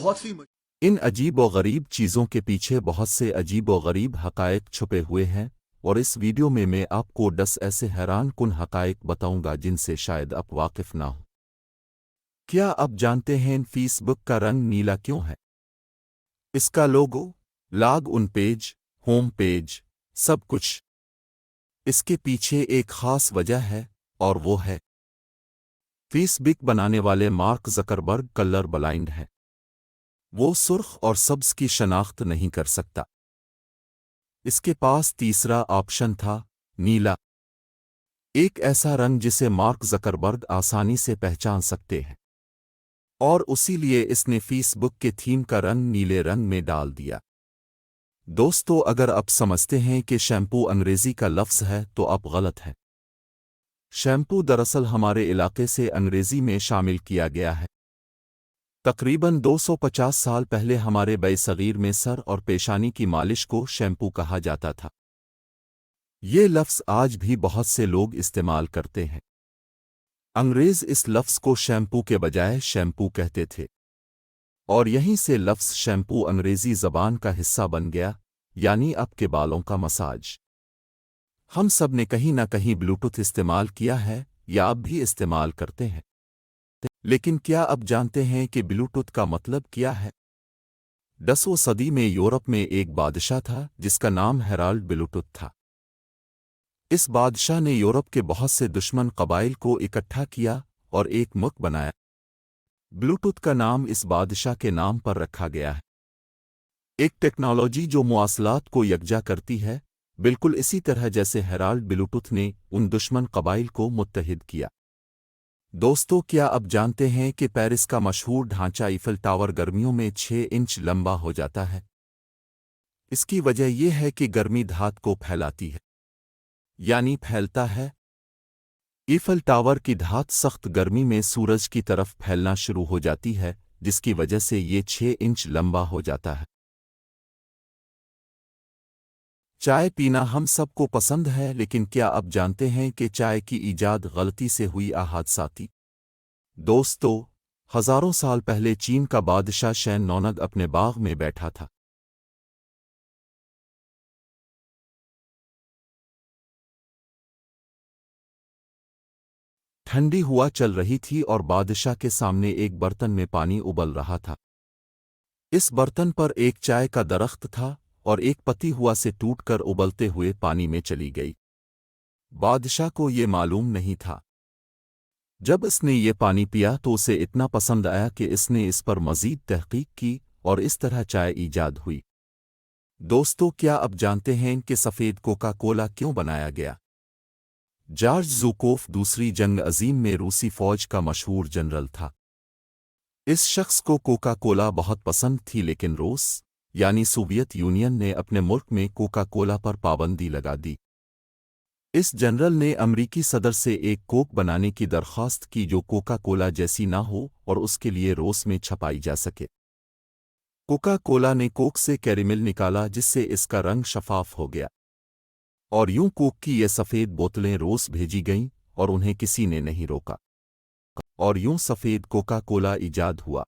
बहुत सी इन अजीब व गरीब चीज़ों के पीछे बहुत से अजीब व गरीब हक़ाइक़ छुपे हुए हैं और इस वीडियो में मैं आपको 10 ऐसे हैरान कुन हक़ाइक़ बताऊंगा जिनसे शायद आप वाकिफ़ ना हो। क्या आप जानते हैं फेसबुक का रंग नीला क्यों है? इसका logo, log in page, home page, सब कुछ। इसके पीछे एक ख़ास वजह है और वो है फेसबुक बनाने वाले मार्क ज़करबर्ग कलर ब्लाइंड है। वो सुर्ख और सब्ज़ की शनाख्त नहीं कर सकता। इसके पास तीसरा ऑप्शन था, नीला, एक ऐसा रंग जिसे मार्क ज़करबर्ग आसानी से पहचान सकते हैं, और उसीलिए इसने फेसबुक के थीम का रंग नीले रंग में डाल दिया। दोस्तों, अगर आप समझते हैं कि शैम्पू अंग्रेज़ी का लफ्ज़ है तो आप गलत हैं। शैम्पू दरअसल हमारे इलाके से अंग्रेज़ी में शामिल किया गया है। तकरीबन 250 साल पहले हमारे बे-सग़ीर में सर और पेशानी की मालिश को शैम्पू कहा जाता था। ये लफ्ज़ आज भी बहुत से लोग इस्तेमाल करते हैं। अंग्रेज़ इस लफ्ज़ को शैम्पू के बजाय शैम्पू कहते थे, और यहीं से लफ्ज़ शैम्पू अंग्रेज़ी ज़बान का हिस्सा बन गया, यानी आपके बालों का मसाज। हम सब ने कहीं ना कहीं ब्लूटूथ इस्तेमाल किया है या आप भी इस्तेमाल करते हैं। लेकिन क्या आप जानते हैं कि ब्लूटूथ का मतलब क्या है? 10वीं सदी में यूरोप में एक बादशाह था जिसका नाम हेराल्ड ब्लूटूथ था। इस बादशाह ने यूरोप के बहुत से दुश्मन कबाइल को इकट्ठा किया और एक मुल्क बनाया। ब्लूटूथ का नाम इस बादशाह के नाम पर रखा गया है। एक टेक्नोलॉजी जो मवासलात को यकजा करती है, बिल्कुल इसी तरह जैसे हेराल्ड ब्लूटूथ ने उन दुश्मन कबाइल को मुत्तहिद किया। दोस्तों, क्या आप जानते हैं कि पेरिस का मशहूर ढांचा ईफल टावर गर्मियों में 6 इंच लंबा हो जाता है? इसकी वजह यह है कि गर्मी धात को फैलाती है, यानी फैलता है। ईफल टावर की धात सख्त गर्मी में सूरज की तरफ फैलना शुरू हो जाती है, जिसकी वजह से ये 6 इंच लंबा हो जाता है। चाय पीना हम सबको पसंद है, लेकिन क्या आप जानते हैं कि चाय की ईजाद गलती से हुई हादसाती? दोस्तों, हजारों साल पहले चीन का बादशाह शैन नौनग अपने बाग में बैठा था। ठंडी हवा चल रही थी और बादशाह के सामने एक बर्तन में पानी उबल रहा था। इस बर्तन पर एक चाय का दरख्त था और एक पत्ती हवा से टूटकर उबलते हुए पानी में चली गई। बादशाह को ये मालूम नहीं था। जब इसने ये पानी पिया तो उसे इतना पसंद आया कि इसने इस पर मज़ीद तहकीक की और इस तरह चाय ईजाद हुई। दोस्तों, क्या आप जानते हैं कि सफ़ेद कोका कोला क्यों बनाया गया? जॉर्ज ज़ुकोव दूसरी जंग अज़ीम में रूसी फ़ौज का मशहूर जनरल था। इस शख्स को कोका कोला बहुत पसंद थी, लेकिन रूस यानी सोवियत यूनियन ने अपने मुल्क में कोका कोला पर पाबंदी लगा दी। इस जनरल ने अमरीकी सदर से एक कोक बनाने की दरख्वास्त की जो कोका कोला जैसी ना हो और उसके लिए रूस में छपाई जा सके। कोका कोला ने कोक से कैरेमल निकाला जिससे इसका रंग शफाफ हो गया, और यूं कोक की ये सफ़ेद बोतलें रूस भेजी गईं और उन्हें किसी ने नहीं रोका, और यूं सफ़ेद कोका कोला ईजाद हुआ।